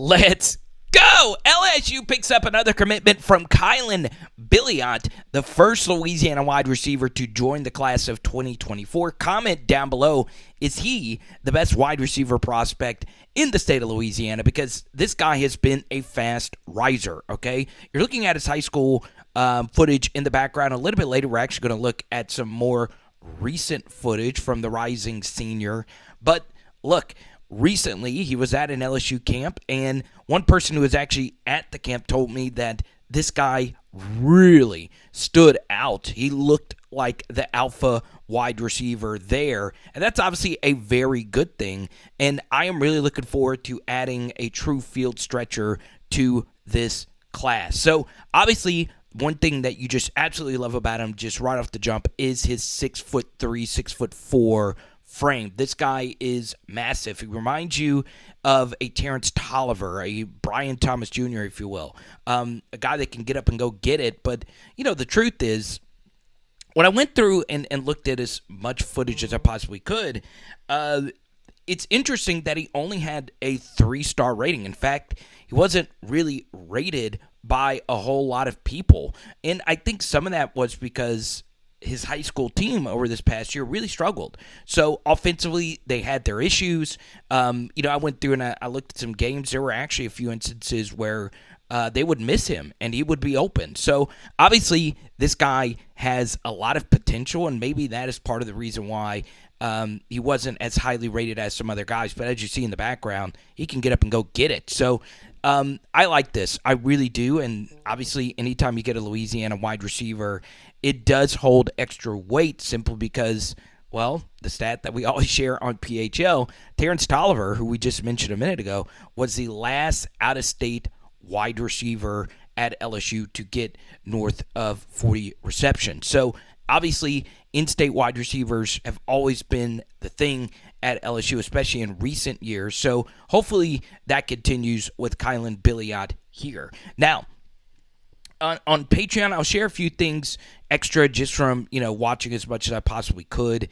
Let's go! LSU picks up another commitment from Kylan Billiot, the first Louisiana wide receiver to join the class of 2024. Comment down below, is he the best wide receiver prospect in the state of Louisiana? Because this guy has been a fast riser, okay? You're looking at his high school footage in the background. A little bit later, we're actually going to look at some more recent footage from the rising senior. But look, recently, he was at an LSU camp, and one person who was actually at the camp told me that this guy really stood out. He looked like the alpha wide receiver there, and that's obviously a very good thing, and I am really looking forward to adding a true field stretcher to this class. So, obviously, one thing that you just absolutely love about him, just right off the jump, is his 6'3", 6'4" frame. This guy is massive. He reminds you of a Terrence Tolliver, a Brian Thomas Jr., if you will. A guy that can get up and go get it. But, you know, the truth is, when I went through and looked at as much footage as I possibly could, it's interesting that he only had a 3-star rating. In fact, he wasn't really rated by a whole lot of people. And I think some of that was because his high school team over this past year really struggled. So offensively, they had their issues. I went through and I looked at some games. There were actually a few instances where they would miss him and he would be open. So obviously, this guy has a lot of potential, and maybe that is part of the reason why he wasn't as highly rated as some other guys. But as you see in the background, he can get up and go get it. So I like this. I really do. And obviously, anytime you get a Louisiana wide receiver, it does hold extra weight simply because, well, the stat that we always share on PHL, Terrence Tolliver, who we just mentioned a minute ago, was the last out-of-state wide receiver at LSU to get north of 40 receptions. So, obviously, in-state wide receivers have always been the thing at LSU, especially in recent years. So, hopefully, that continues with Kylan Billiot here. Now, on Patreon, I'll share a few things extra just from, watching as much as I possibly could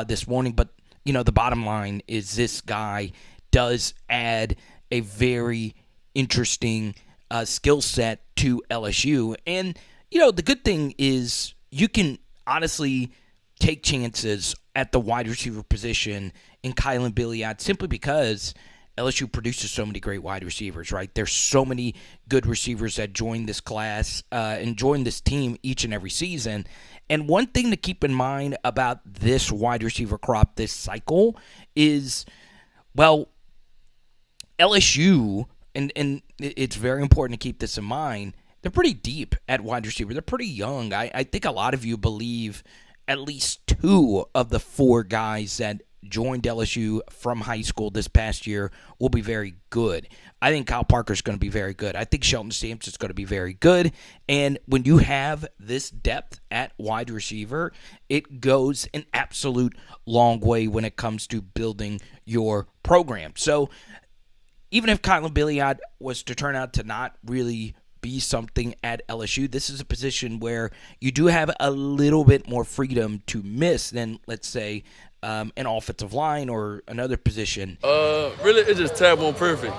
this morning. But, the bottom line is this guy does add a very interesting skill set to LSU. And, the good thing is you can honestly take chances at the wide receiver position in Kylan Billiot simply because LSU produces so many great wide receivers, right? There's so many good receivers that join this class and join this team each and every season. And one thing to keep in mind about this wide receiver crop this cycle is, well, LSU, and it's very important to keep this in mind, they're pretty deep at wide receiver. They're pretty young. I think a lot of you believe at least 2 of the 4 guys that joined LSU from high school this past year will be very good. I think Kyle Parker's going to be very good. I think Shelton Sampson is going to be very good. And when you have this depth at wide receiver, it goes an absolute long way when it comes to building your program. So even if Kylan Billiot was to turn out to not really be something at LSU, this is a position where you do have a little bit more freedom to miss than, let's say, an offensive line or another position. Really, it's just tab on perfect.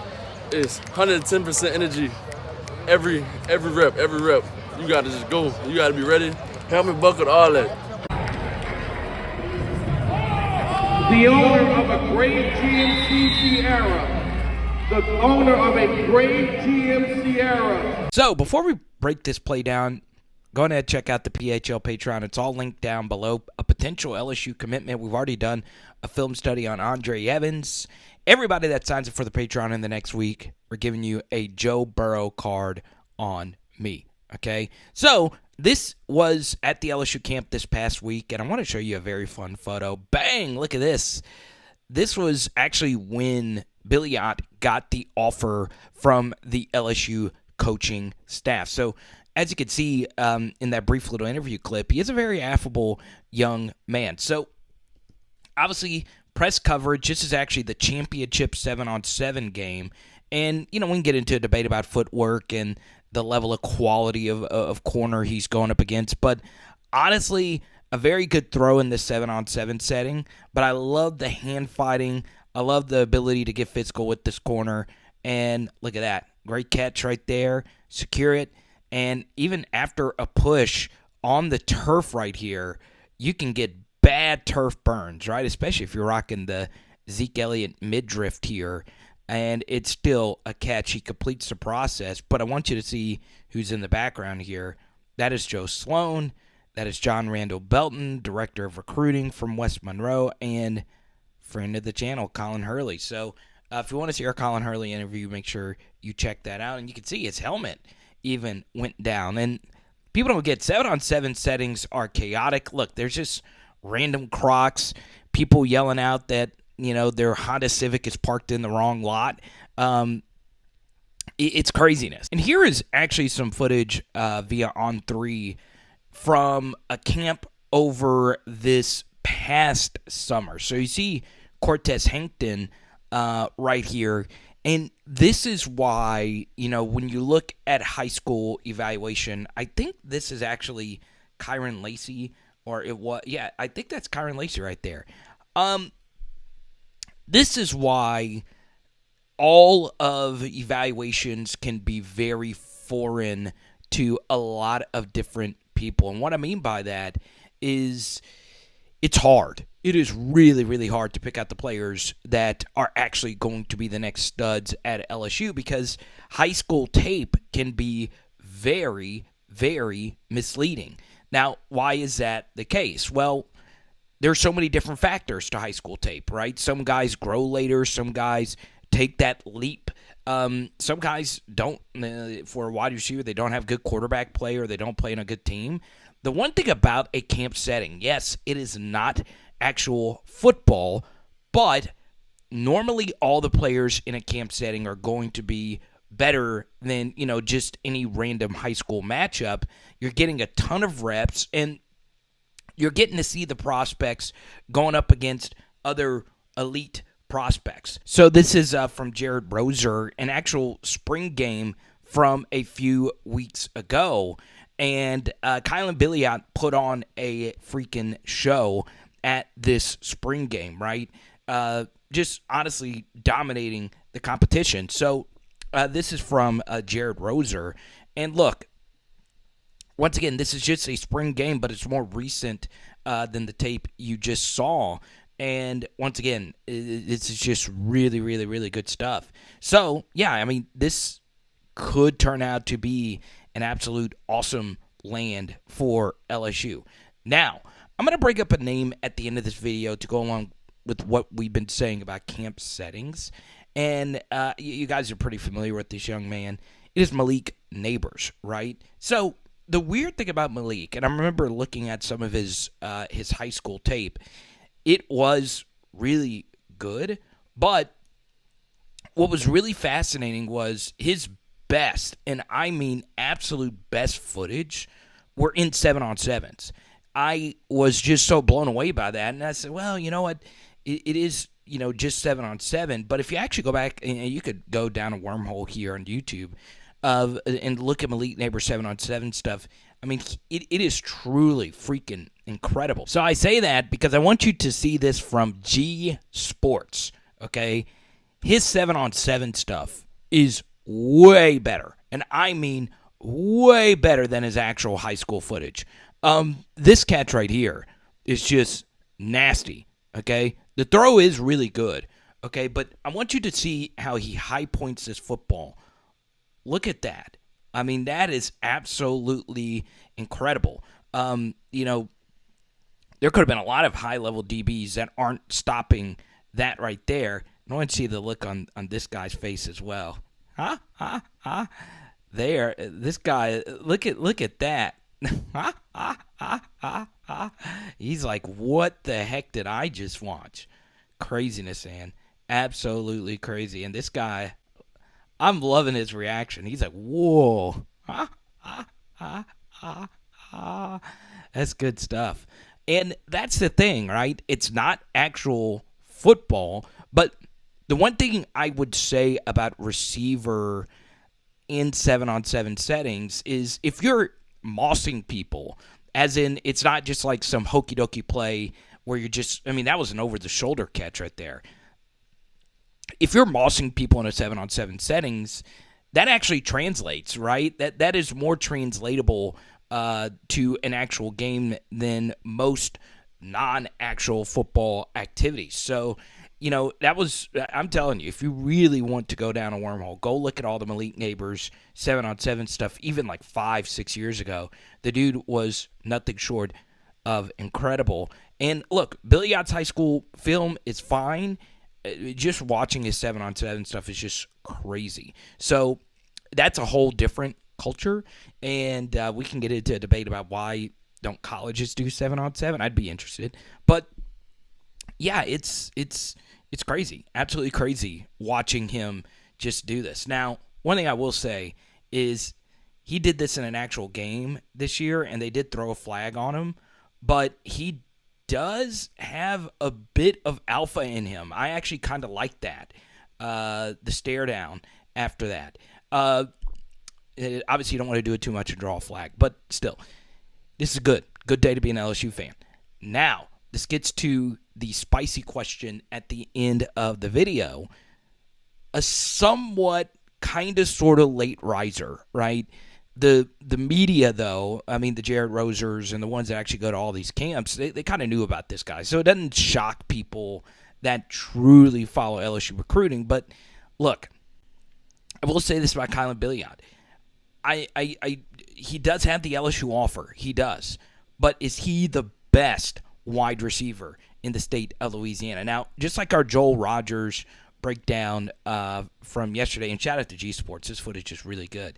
It's 110% energy every rep. You got to just go. You got to be ready. Helmet buckled, all that. The owner of a great TMC Sierra. The owner of a great TM Sierra. So, before we break this play down, go ahead and check out the PHL Patreon. It's all linked down below. A potential LSU commitment. We've already done a film study on Andre Evans. Everybody that signs up for the Patreon in the next week, we're giving you a Joe Burrow card on me. Okay? So, this was at the LSU camp this past week, and I want to show you a very fun photo. Bang! Look at this. This was actually when Billiot got the offer from the LSU coaching staff. So, as you can see in that brief little interview clip, he is a very affable young man. So, obviously, press coverage. This is actually the championship 7-on-7 game. And, we can get into a debate about footwork and the level of quality of corner he's going up against. But, honestly, a very good throw in this 7-on-7 setting. But I love the hand fighting. I love the ability to get physical with this corner. And look at that. Great catch right there. Secure it. And even after a push on the turf right here, you can get bad turf burns, right? Especially if you're rocking the Zeke Elliott mid-drift here. And it's still a catch. He completes the process. But I want you to see who's in the background here. That is Joe Sloan. That is John Randall Belton, Director of Recruiting from West Monroe, and friend of the channel, Colin Hurley. So if you want to see our Colin Hurley interview, make sure you check that out. And you can see his helmet even went down. And people don't get 7-on-7 settings are chaotic. Look, there's just random crocs, people yelling out that, their Honda Civic is parked in the wrong lot. It's craziness. And here is actually some footage via On3 from a camp over this past summer. So you see Cortez Hankton right here. And this is why, when you look at high school evaluation, I think this is actually Kyron Lacey, or it was, yeah, I think that's Kyron Lacey right there. This is why all of evaluations can be very foreign to a lot of different people. And what I mean by that is it's hard. It is really, really hard to pick out the players that are actually going to be the next studs at LSU, because high school tape can be very, very misleading. Now, why is that the case? Well, there's so many different factors to high school tape, right? Some guys grow later. Some guys take that leap. Some guys don't. For a wide receiver, they don't have good quarterback play, or they don't play in a good team. The one thing about a camp setting, yes, it is not actual football, but normally all the players in a camp setting are going to be better than, just any random high school matchup. You're getting a ton of reps, and you're getting to see the prospects going up against other elite prospects. So this is from Jared Roser, an actual spring game from a few weeks ago. And Kylan Billiot put on a freaking show at this spring game, right? Just honestly dominating the competition. So this is from Jared Roser. And look, once again, this is just a spring game, but it's more recent than the tape you just saw. And once again, this is just really, really, really good stuff. So, yeah, I mean, this could turn out to be an absolute awesome land for LSU. Now, I'm going to bring up a name at the end of this video to go along with what we've been saying about camp settings. And you guys are pretty familiar with this young man. It is MALIK NABERS, right? So the weird thing about MALIK, and I remember looking at some of his high school tape, it was really good, but what was really fascinating was his best, and I mean absolute best footage, were in 7-on-7s. I was just so blown away by that, and I said, well, you know what, it is, just 7-on-7, but if you actually go back, and you could go down a wormhole here on YouTube and look at MALIK NABERS 7-on-7 stuff, I mean, it is truly freaking incredible. So I say that because I want you to see this from G Sports, okay? His 7-on-7 stuff is way better, and I mean way better than his actual high school footage. This catch right here is just nasty, okay? The throw is really good, okay? But I want you to see how he high points this football. Look at that. I mean, that is absolutely incredible. There could have been a lot of high-level DBs that aren't stopping that right there. And I want to see the look on this guy's face as well. There, this guy, look at that. He's like, what the heck did I just watch? Craziness, man. Absolutely crazy. And this guy, I'm loving his reaction. He's like, whoa. That's good stuff. And that's the thing, right? It's not actual football, but the one thing I would say about receiver in 7-on-7 settings is if you're mossing people, as in it's not just like some hokey-dokey play where you're just, I mean, that was an over-the-shoulder catch right there. if you're mossing people in a 7-on-7 settings, that actually translates, right? That is more translatable to an actual game than most non-actual football activities. So, I'm telling you, if you really want to go down a wormhole, go look at all the MALIK NABERS 7-on-7 stuff, even like 5-6 years ago. The dude was nothing short of incredible. And look, Billiot's high school film is fine. Just watching his 7-on-7 stuff is just crazy. So that's a whole different culture, and we can get into a debate about why don't colleges do 7-on-7. I'd be interested. But yeah, it's crazy, absolutely crazy watching him just do this. Now, one thing I will say is he did this in an actual game this year, and they did throw a flag on him, but he does have a bit of alpha in him. I actually kind of like that, the stare down after that. Obviously, you don't want to do it too much and draw a flag, but still, this is good. Good day to be an LSU fan. Now, this gets to the spicy question at the end of the video. A somewhat kind of sort of late riser, right? The media, though, I mean, the Jared Rosers and the ones that actually go to all these camps, they kind of knew about this guy. So it doesn't shock people that truly follow LSU recruiting. But look, I will say this about Kylan Billiot. He does have the LSU offer. He does. But is he the best wide receiver in the state of Louisiana? Now, just like our Joel Rogers breakdown from yesterday, and shout out to G Sports, this footage is really good.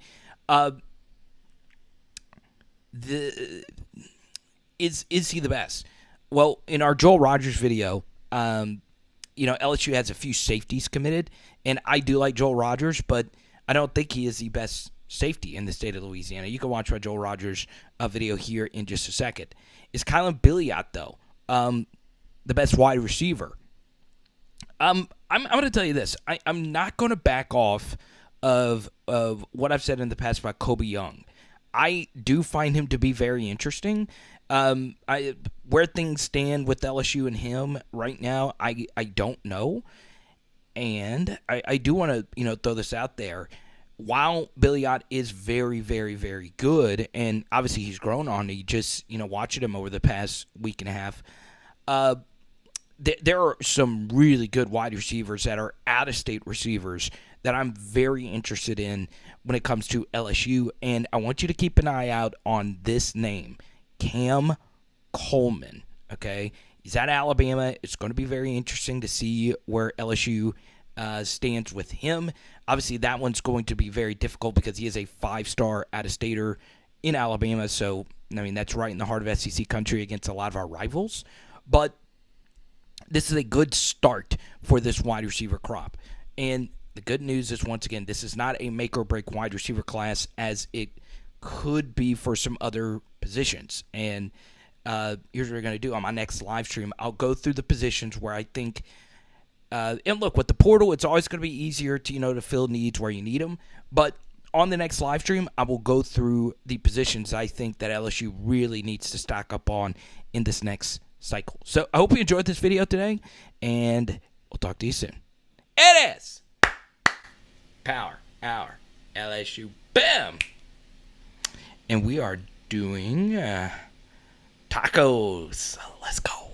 Is he the best? Well, in our Joel Rogers video, LSU has a few safeties committed, and I do like Joel Rogers, but I don't think he is the best safety in the state of Louisiana. You can watch my Joel Rogers video here in just a second. Is Kylan Billiot, though, the best wide receiver? I'm going to tell you this. I'm not going to back off of what I've said in the past about Kobe Young. I do find him to be very interesting. Where things stand with LSU and him right now, I don't know. And I do want to throw this out there. While Billiot is very, very, very good, and obviously he's grown on me just watching him over the past week and a half, there are some really good wide receivers that are out-of-state receivers that I'm very interested in when it comes to LSU, and I want you to keep an eye out on this name, Cam Coleman, okay? He's at Alabama. It's going to be very interesting to see where LSU stands with him. Obviously, that one's going to be very difficult because he is a 5-star out-of-stater in Alabama, so, that's right in the heart of SEC country against a lot of our rivals, but this is a good start for this wide receiver crop, and the good news is, once again, this is not a make-or-break wide receiver class as it could be for some other positions. And here's what we're going to do on my next live stream. I'll go through the positions where I think and look, with the portal, it's always going to be easier to fill needs where you need them. But on the next live stream, I will go through the positions I think that LSU really needs to stock up on in this next cycle. So I hope you enjoyed this video today, and we'll talk to you soon. It is Power Hour LSU. Bam! And we are doing tacos. Let's go.